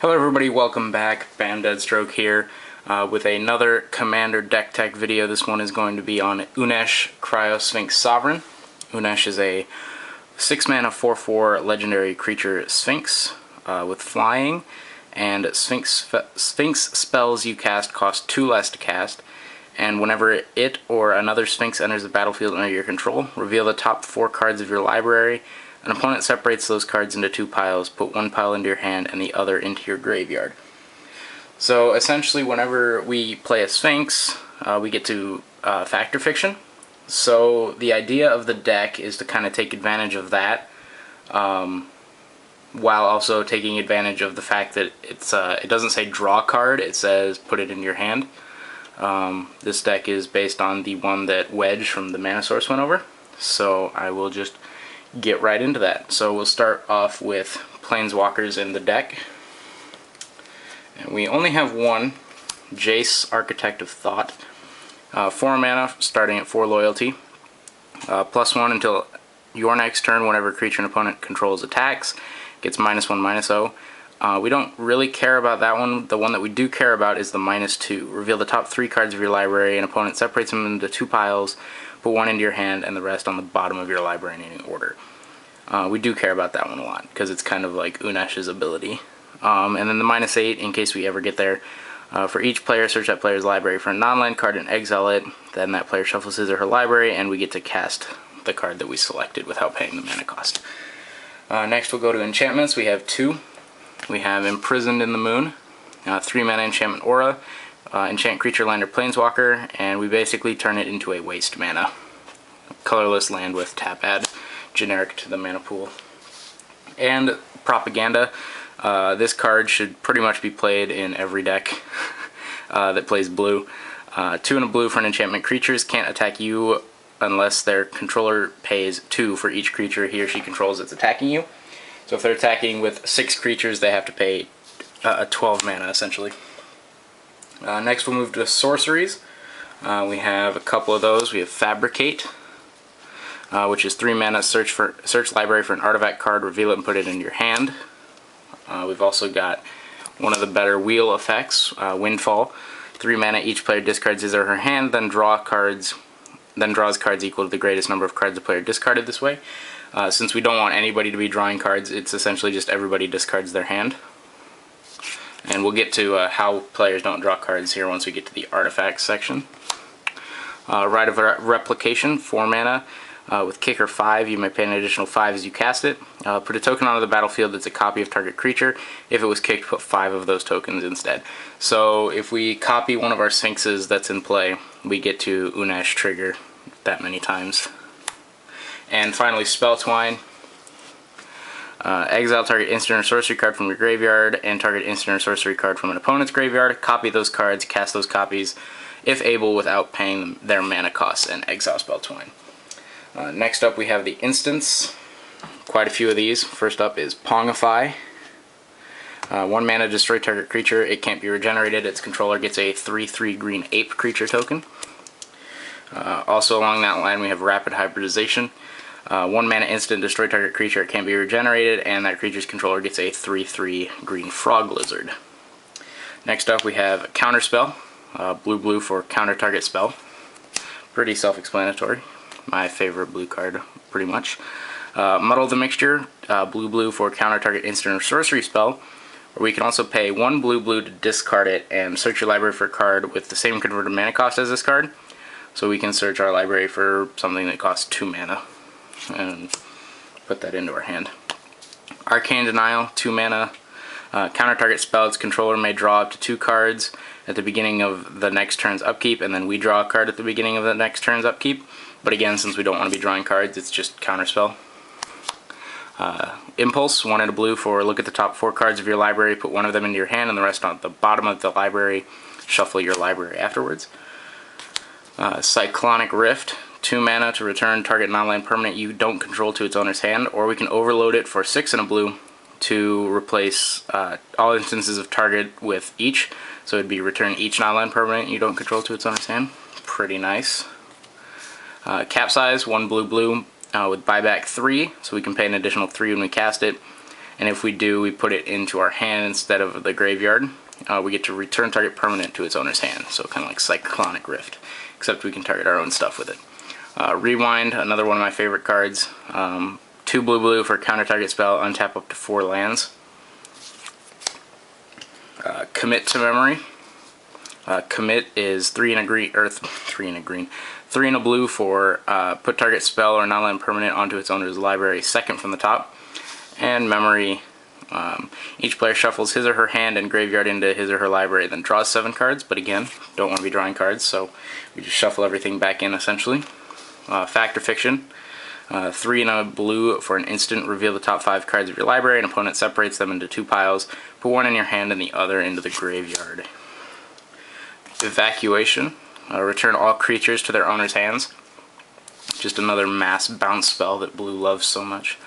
Hello everybody, welcome back. Bam Deadstroke here with another Commander deck tech video. This one is going to be on Unesh, Criosphinx Sovereign. Unesh is a 6-mana 4/4 legendary creature Sphinx with flying, and Sphinx spells you cast cost 2 less to cast, and whenever it or another Sphinx enters the battlefield under your control, reveal the top 4 cards of your library. An opponent separates those cards into 2 piles, put 1 pile into your hand and the other into your graveyard. So essentially whenever we play a Sphinx, we get to Factor Fiction. So the idea of the deck is to kind of take advantage of that, while also taking advantage of the fact that it doesn't say draw card, it says put it in your hand. This deck is based on the one that Wedge from the Mana Source went over, so I will just get right into that. So we'll start off with Planeswalkers in the deck. And we only have one, Jace, Architect of Thought. 4 mana, starting at 4 loyalty. +1 until your next turn whenever a creature an opponent controls attacks. Gets -1/-0. We don't really care about that one. The one that we do care about is the -2. Reveal the top 3 cards of your library. An opponent separates them into 2 piles. Put 1 into your hand and the rest on the bottom of your library in any order. We do care about that one a lot because it's kind of like Unesh's ability. And then the -8, in case we ever get there. For each player, search that player's library for a non-land card and exile it. Then that player shuffles his or her library and we get to cast the card that we selected without paying the mana cost. Next we'll go to enchantments. We have 2. We have Imprisoned in the Moon, 3 mana enchantment aura. Enchant creature, land, or planeswalker, and we basically turn it into a waste mana. Colorless land with tap add, generic to the mana pool. And Propaganda. This card should pretty much be played in every deck that plays blue. 2 and a blue for an enchantment. Creatures can't attack you unless their controller pays 2 for each creature he or she controls that's attacking you. So if they're attacking with 6 creatures, they have to pay 12 mana essentially. Next we'll move to sorceries. We have a couple of those. We have Fabricate, which is 3 mana, search library for an artifact card, reveal it and put it in your hand. We've also got one of the better wheel effects, Windfall. 3 mana, each player discards his or her hand, then draws cards equal to the greatest number of cards the player discarded this way. Since we don't want anybody to be drawing cards, it's essentially just everybody discards their hand. And we'll get to how players don't draw cards here once we get to the artifacts section. Rite of Replication, 4 mana. With kicker 5, you may pay an additional 5 as you cast it. Put a token onto the battlefield that's a copy of target creature. If it was kicked, put 5 of those tokens instead. So if we copy one of our Sphinxes that's in play, we get to Unesh trigger that many times. And finally, Spelltwine. Exile target instant or sorcery card from your graveyard and target instant or sorcery card from an opponent's graveyard. Copy those cards, cast those copies, if able, without paying their mana costs, and exile Spelltwine. Next up we have the instants. Quite a few of these. First up is Pongify. 1 mana, destroy target creature. It can't be regenerated. Its controller gets a 3/3 green ape creature token. Also along that line we have Rapid Hybridization. 1 mana instant, destroy target creature, it can't be regenerated, and that creature's controller gets a 3/3 green frog lizard. Next up we have Counterspell, blue for counter target spell. Pretty self-explanatory. My favorite blue card, pretty much. Muddle the Mixture, blue for counter target instant or sorcery spell. Or we can also pay 1 blue to discard it and search your library for a card with the same converted mana cost as this card. So we can search our library for something that costs 2 mana. And put that into our hand. Arcane Denial, 2 mana. Counter target spell, its controller may draw up to 2 cards at the beginning of the next turn's upkeep, and then we draw a card at the beginning of the next turn's upkeep. But again, since we don't want to be drawing cards, it's just counterspell. Impulse, 1 and a blue for look at the top 4 cards of your library, put 1 of them into your hand and the rest on the bottom of the library, shuffle your library afterwards. Cyclonic Rift, 2 mana to return target non-land permanent you don't control to its owner's hand, or we can overload it for 6 and a blue to replace all instances of target with each. So it'd be return each non-land permanent you don't control to its owner's hand. Pretty nice. Capsize, 1 blue with buyback 3, so we can pay an additional 3 when we cast it. and if we do, we put it into our hand instead of the graveyard. We get to return target permanent to its owner's hand, so kind of like Cyclonic Rift, except we can target our own stuff with it. Rewind, another one of my favorite cards. 2 blue for counter target spell, untap up to 4 lands. Commit to Memory. Commit is 3 and a green, or 3 and a green, 3 and a blue for put target spell or non-land permanent onto its owner's library, second from the top. And Memory, each player shuffles his or her hand and graveyard into his or her library, then draws 7 cards, but again, don't want to be drawing cards, so we just shuffle everything back in essentially. Fact or Fiction, 3 and a blue for an instant, reveal the top 5 cards of your library, and opponent separates them into 2 piles, put one in your hand and the other into the graveyard. Evacuation, return all creatures to their owner's hands. Just another mass bounce spell that blue loves so much.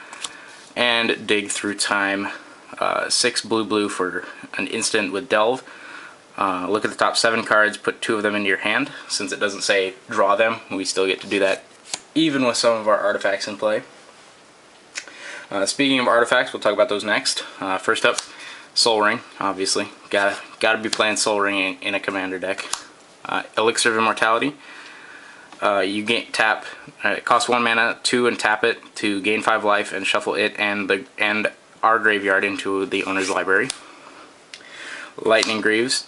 And Dig Through Time, 6 blue for an instant with Delve. Look at the top 7 cards, put 2 of them into your hand. Since it doesn't say draw them, we still get to do that even with some of our artifacts in play. Speaking of artifacts, we'll talk about those next. First up, Soul Ring, obviously. Gotta be playing Soul Ring in a commander deck. Elixir of Immortality. You tap. It costs 1 mana, 2 and tap it to gain 5 life and shuffle it and our graveyard into the owner's library. Lightning Greaves.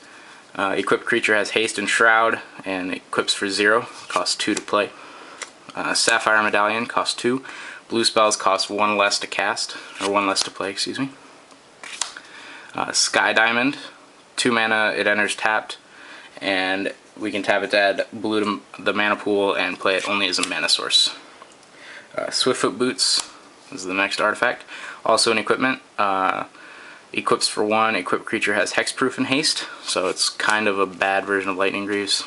Equipped creature has haste and shroud and equips for 0. Costs 2 to play. Sapphire Medallion costs 2. Blue spells cost 1 less to cast, or 1 less to play, excuse me. Sky Diamond, 2 mana, it enters tapped, and we can tap it to add blue to the mana pool and play it only as a mana source. Swiftfoot Boots is the next artifact, also an equipment. Equips for 1, equipped creature has hexproof and haste, so it's kind of a bad version of Lightning Greaves.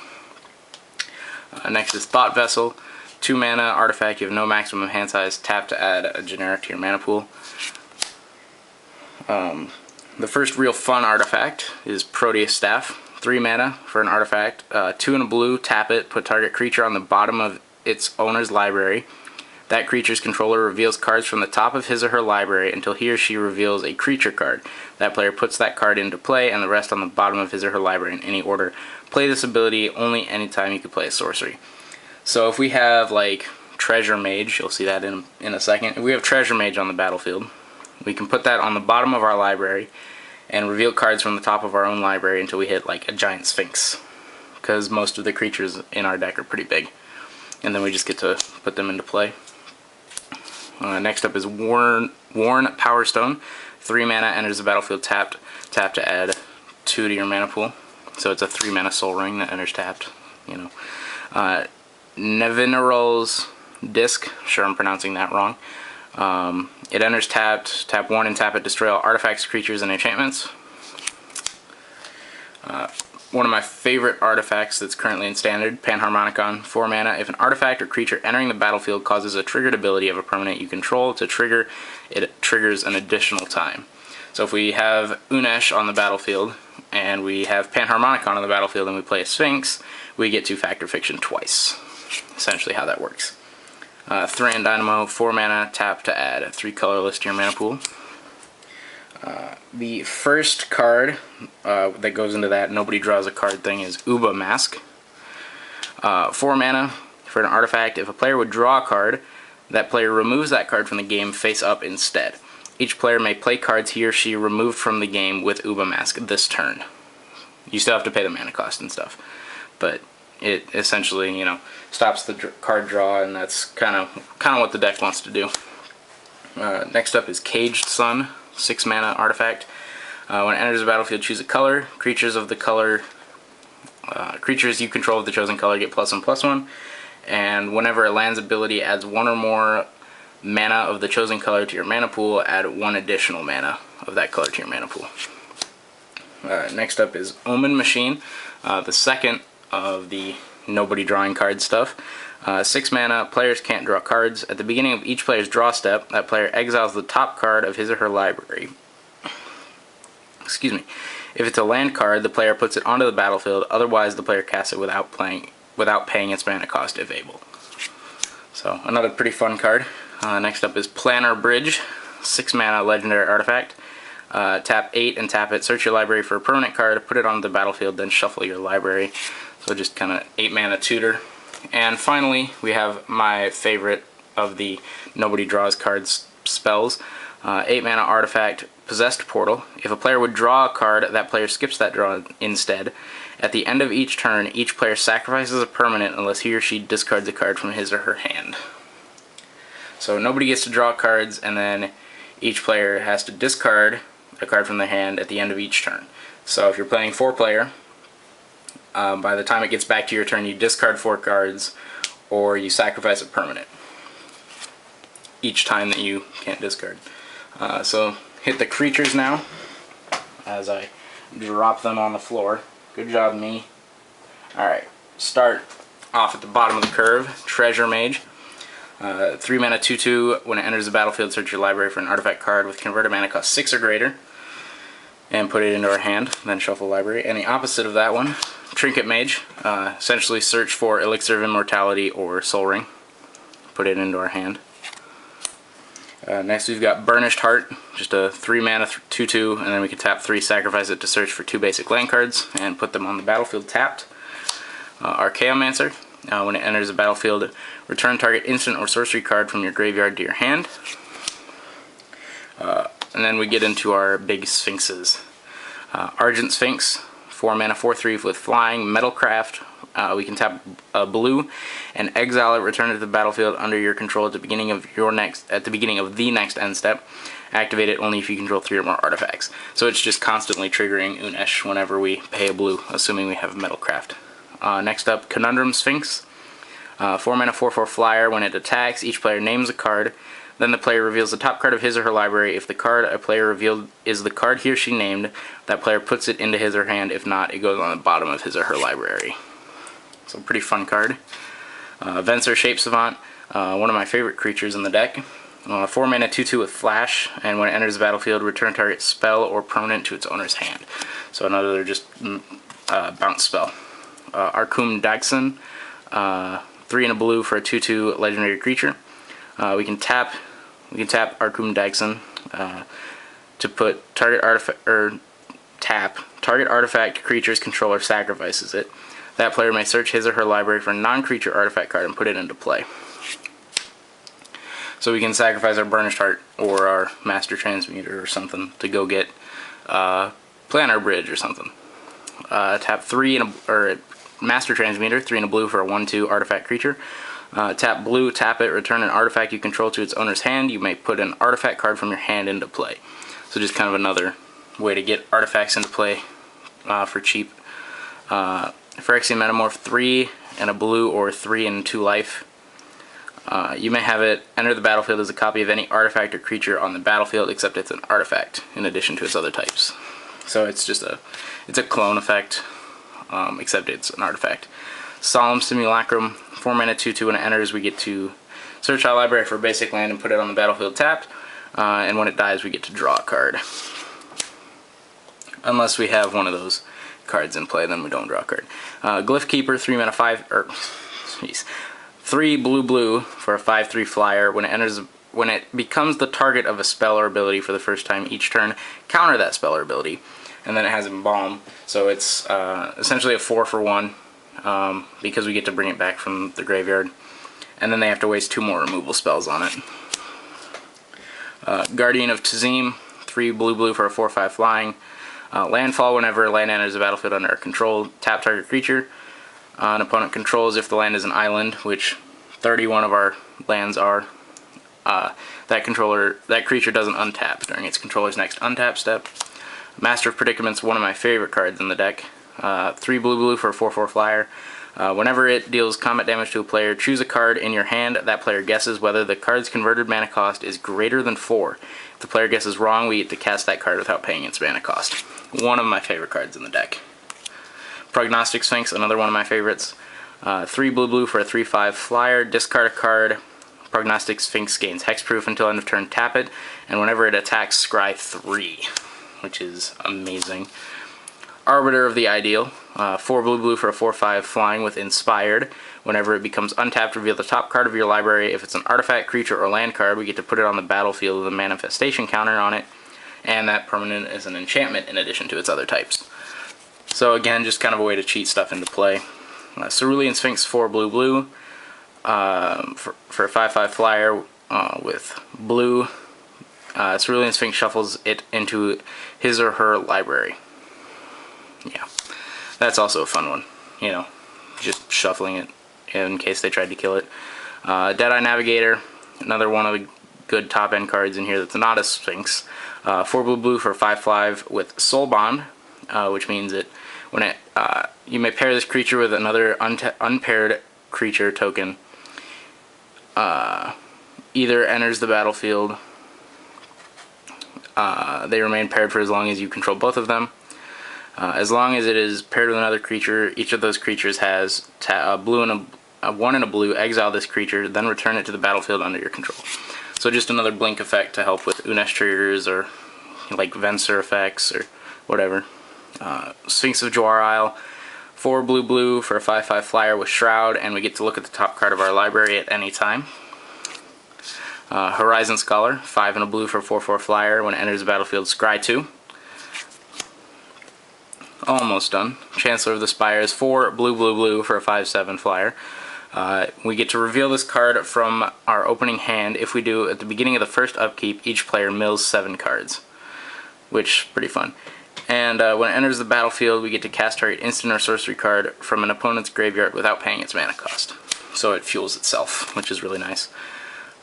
Next is Thought Vessel, 2 mana, artifact, you have no maximum hand size, tap to add a generic to your mana pool. The first real fun artifact is Proteus Staff, 3 mana for an artifact, 2 and a blue, tap it, put target creature on the bottom of its owner's library. That creature's controller reveals cards from the top of his or her library until he or she reveals a creature card. That player puts that card into play and the rest on the bottom of his or her library in any order. Play this ability only anytime you can play a sorcery. So if we have like Treasure Mage, you'll see that in a second. If we have Treasure Mage on the battlefield, we can put that on the bottom of our library and reveal cards from the top of our own library until we hit like a giant Sphinx, because most of the creatures in our deck are pretty big, and then we just get to put them into play. Next up is Worn Power Stone, 3 mana, enters the battlefield tapped, tap to add 2 to your mana pool, so it's a 3 mana Soul Ring that enters tapped, you know. Nevinyrral's Disc, sure I'm pronouncing that wrong. It enters tapped, tap 1 and tap it, destroy all artifacts, creatures, and enchantments. One of my favorite artifacts that's currently in Standard, Panharmonicon, 4 mana. If an artifact or creature entering the battlefield causes a triggered ability of a permanent you control to trigger, it triggers an additional time. So if we have Unesh on the battlefield, and we have Panharmonicon on the battlefield, and we play a Sphinx, we get to Fact or Fiction twice. Essentially how that works. Thran Dynamo, 4 mana, tap to add a 3 colorless to your mana pool. The first card that goes into that nobody draws a card thing is Uba Mask. 4 mana for an artifact. If a player would draw a card, that player removes that card from the game face up instead. Each player may play cards he or she removed from the game with Uba Mask this turn. You still have to pay the mana cost and stuff, but it essentially, you know, stops the card draw, and that's kind of what the deck wants to do. Next up is Caged Sun, 6 mana artifact. When it enters the battlefield, choose a color. Creatures of the color, creatures you control of the chosen color get +1/+1. And whenever a land's ability adds 1 or more mana of the chosen color to your mana pool, add 1 additional mana of that color to your mana pool. Next up is Omen Machine, the second of the nobody drawing card stuff. 6 mana, players can't draw cards. At the beginning of each player's draw step, that player exiles the top card of his or her library. Excuse me. If it's a land card, the player puts it onto the battlefield, otherwise the player casts it without paying its mana cost if able. So, another pretty fun card. Next up is Planar Bridge, 6 mana legendary artifact. Tap 8 and tap it, search your library for a permanent card, put it on the battlefield, then shuffle your library. So just kind of 8 mana tutor. And finally, we have my favorite of the nobody draws cards spells. 8 mana artifact, Possessed Portal. If a player would draw a card, that player skips that draw instead. At the end of each turn, each player sacrifices a permanent unless he or she discards a card from his or her hand. So nobody gets to draw cards, and then each player has to discard a card from their hand at the end of each turn. So if you're playing 4-player, by the time it gets back to your turn, you discard 4 cards, or you sacrifice a permanent each time that you can't discard. So hit the creatures now as I drop them on the floor. Good job, me. Alright, start off at the bottom of the curve. Treasure Mage. 3 mana 2/2. When it enters the battlefield, search your library for an artifact card with converted mana cost 6 or greater and put it into our hand, then shuffle library. And the opposite of that one, Trinket Mage. Essentially search for Elixir of Immortality or Soul Ring. Put it into our hand. Next we've got Burnished Heart, just a 3 mana 2/2, and then we can tap 3, sacrifice it to search for 2 basic land cards and put them on the battlefield tapped. Archaeomancer. When it enters the battlefield, return target instant or sorcery card from your graveyard to your hand. And then we get into our big sphinxes. Argent Sphinx, 4 mana 4/3 with flying, Metalcraft. We can tap a blue and exile it, return it to the battlefield under your control at the beginning of the next end step. Activate it only if you control 3 or more artifacts. So it's just constantly triggering Unesh whenever we pay a blue, assuming we have Metalcraft. Next up, Conundrum Sphinx. 4 mana 4/4 flyer. When it attacks, each player names a card. Then the player reveals the top card of his or her library. If the card a player revealed is the card he or she named, that player puts it into his or her hand. If not, it goes on the bottom of his or her library. So pretty fun card. Venser Shape Savant, one of my favorite creatures in the deck. 4 mana 2/2 with flash, and when it enters the battlefield, return target spell or permanent to its owner's hand. So another just bounce spell. Arcum Daxon, 3 and a blue for a 2/2 legendary creature. We can tap Arcum Daxon to put target artifact creature's controller sacrifices it. That player may search his or her library for a non-creature artifact card and put it into play. So we can sacrifice our Burnished Heart or our Master Transmuter or something to go get Planar Bridge or something. Tap 3 or Master Transmuter, 3 and a blue for a 1/2 artifact creature. Tap blue, tap it, return an artifact you control to its owner's hand. You may put an artifact card from your hand into play. So just kind of another way to get artifacts into play for cheap. Phyrexian Metamorph, 3 and a blue or 3 and 2 life. You may have it enter the battlefield as a copy of any artifact or creature on the battlefield, except it's an artifact in addition to its other types. So it's just it's a clone effect, except it's an artifact. Solemn Simulacrum, 4 mana 2/2. When it enters, we get to search our library for a basic land and put it on the battlefield tapped. And when it dies, we get to draw a card. Unless we have one of those cards in play, then we don't draw a card. Glyph Keeper, 3 mana 3 blue for a 5/3 flyer. When it becomes the target of a spell or ability for the first time each turn, counter that spell or ability. And then it has Embalm, so it's essentially a 4 for 1 because we get to bring it back from the graveyard. And then they have to waste 2 more removal spells on it. Guardian of Tazim, 3 blue for a 4/5 flying. Landfall, whenever land enters the battlefield under our control, tap target creature. An opponent controls if the land is an island, which 31 of our lands are. That creature doesn't untap during its controller's next untap step. Master of Predicaments, one of my favorite cards in the deck. 3 blue for a 4/4 flyer. Whenever it deals combat damage to a player, choose a card in your hand. That player guesses whether the card's converted mana cost is greater than 4. If the player guesses wrong, we get to cast that card without paying its mana cost. One of my favorite cards in the deck. Prognostic Sphinx, another one of my favorites. 3 blue for a 3/5 flyer. Discard a card. Prognostic Sphinx gains hexproof until end of turn, tap it, and whenever it attacks, scry 3, which is amazing. Arbiter of the Ideal, 4 blue for a 4/5 flying with Inspired. Whenever it becomes untapped, reveal the top card of your library. If it's an artifact, creature, or land card, we get to put it on the battlefield with a manifestation counter on it, and that permanent is an enchantment in addition to its other types. So again, just kind of a way to cheat stuff into play. Cerulean Sphinx 4 blue for a 5/5 flyer with blue. Cerulean Sphinx shuffles it into his or her library. Yeah, that's also a fun one. You know, just shuffling it in case they tried to kill it. Deadeye Navigator, another one of the good top end cards in here that's not a Sphinx. 4 blue for 5/5 with Soul Bond, which means that when it you may pair this creature with another unpaired creature token. Either enters the battlefield. They remain paired for as long as you control both of them. As long as it is paired with another creature, each of those creatures has a blue and a 1 and a blue. Exile this creature, then return it to the battlefield under your control. So just another blink effect to help with Unesh triggers or like Venser effects or whatever. Sphinx of Jawar Isle, 4 blue for a 5/5 flyer with Shroud, and we get to look at the top card of our library at any time. Horizon Scholar, 5 and a blue for a 4/4 flyer. When it enters the battlefield, scry 2. Almost done. Chancellor of the Spires, 4 blue for a 5/7 flyer. We get to reveal this card from our opening hand. If we do, at the beginning of the first upkeep, each player mills 7 cards, which is pretty fun. And when it enters the battlefield, we get to cast target instant or sorcery card from an opponent's graveyard without paying its mana cost. So it fuels itself, which is really nice.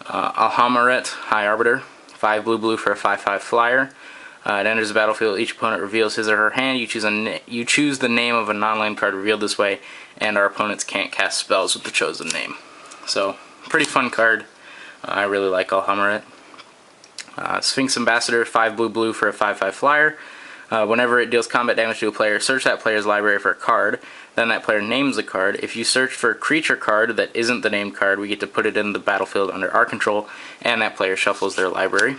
Alhamaret, High Arbiter, 5 blue for a 5/5 flyer. It enters the battlefield. Each opponent reveals his or her hand. You choose the name of a non-land card revealed this way, and our opponents can't cast spells with the chosen name. So, pretty fun card. I really like Alhamaret. Sphinx Ambassador, 5 blue for a 5/5 flyer. Whenever it deals combat damage to a player, search that player's library for a card. Then that player names the card. If you search for a creature card that isn't the named card, we get to put it in the battlefield under our control, and that player shuffles their library.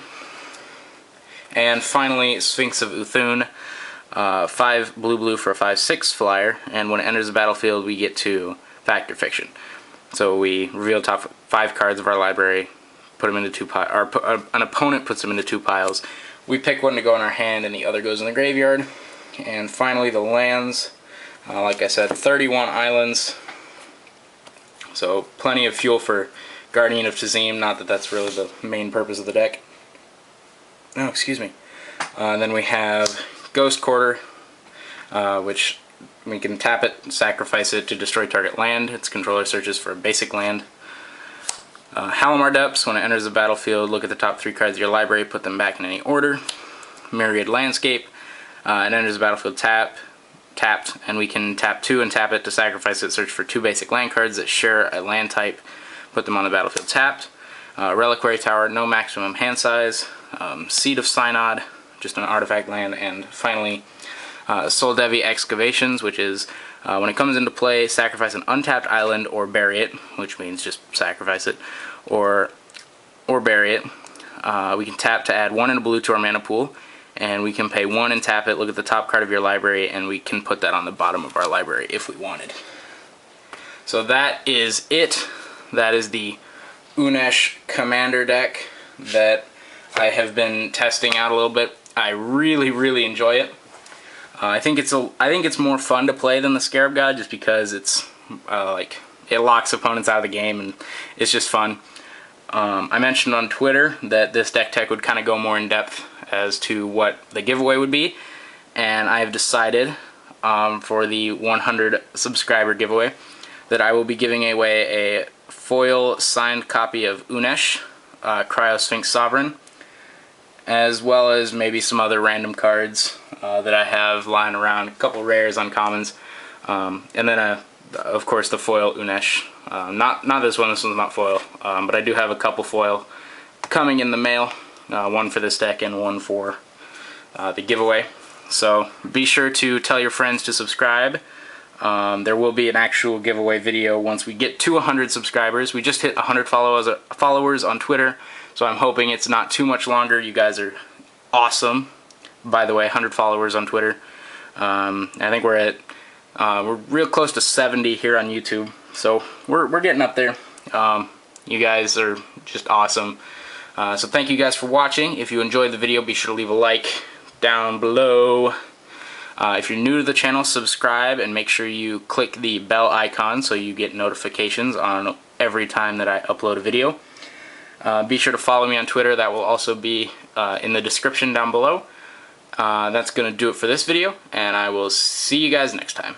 And finally, Sphinx of Uthun, 5 blue for a 5/6 flyer, and when it enters the battlefield, we get to Fact or Fiction. So we reveal the top 5 cards of our library, put them into 2 piles, or an opponent puts them into 2 piles. We pick one to go in our hand, and the other goes in the graveyard. And finally, the lands. Like I said, 31 islands. So plenty of fuel for Guardian of Tazim. Not that that's really the main purpose of the deck. Oh, excuse me. And then we have Ghost Quarter, which we can tap it, sacrifice it to destroy target land. Its controller searches for a basic land. Halimar Depths, when it enters the battlefield, look at the top 3 cards of your library, put them back in any order. Myriad Landscape, it enters the battlefield tapped, and we can tap 2 and tap it to sacrifice it, search for 2 basic land cards that share a land type, put them on the battlefield tapped. Reliquary Tower, no maximum hand size. Seed of Synod, just an artifact land. And finally, Soul Devi Excavations, which is when it comes into play, sacrifice an untapped island or bury it, which means just sacrifice it, or bury it. We can tap to add 1 and a blue to our mana pool, and we can pay 1 and tap it, look at the top card of your library, and we can put that on the bottom of our library if we wanted. So that is it. That is the Unesh Commander deck that I have been testing out a little bit. I really enjoy it. I think it's more fun to play than the Scarab God, just because it's like it locks opponents out of the game and it's just fun. I mentioned on Twitter that this deck tech would kind of go more in depth as to what the giveaway would be, and I have decided for the 100 subscriber giveaway that I will be giving away a foil signed copy of Unesh, Criosphinx Sovereign, as well as maybe some other random cards that I have lying around, a couple rares, uncommons, and then of course the foil Unesh. Not this one. This one's not foil, but I do have a couple foil coming in the mail. One for this deck and one for the giveaway. So be sure to tell your friends to subscribe. There will be an actual giveaway video once we get to 100 subscribers. We just hit 100 followers on Twitter, so I'm hoping it's not too much longer. You guys are awesome. By the way, 100 followers on Twitter. I think we're real close to 70 here on YouTube. So we're getting up there. You guys are just awesome. So thank you guys for watching. If you enjoyed the video, be sure to leave a like down below. If you're new to the channel, subscribe and make sure you click the bell icon so you get notifications on every time that I upload a video. Be sure to follow me on Twitter. That will also be in the description down below. That's going to do it for this video, and I will see you guys next time.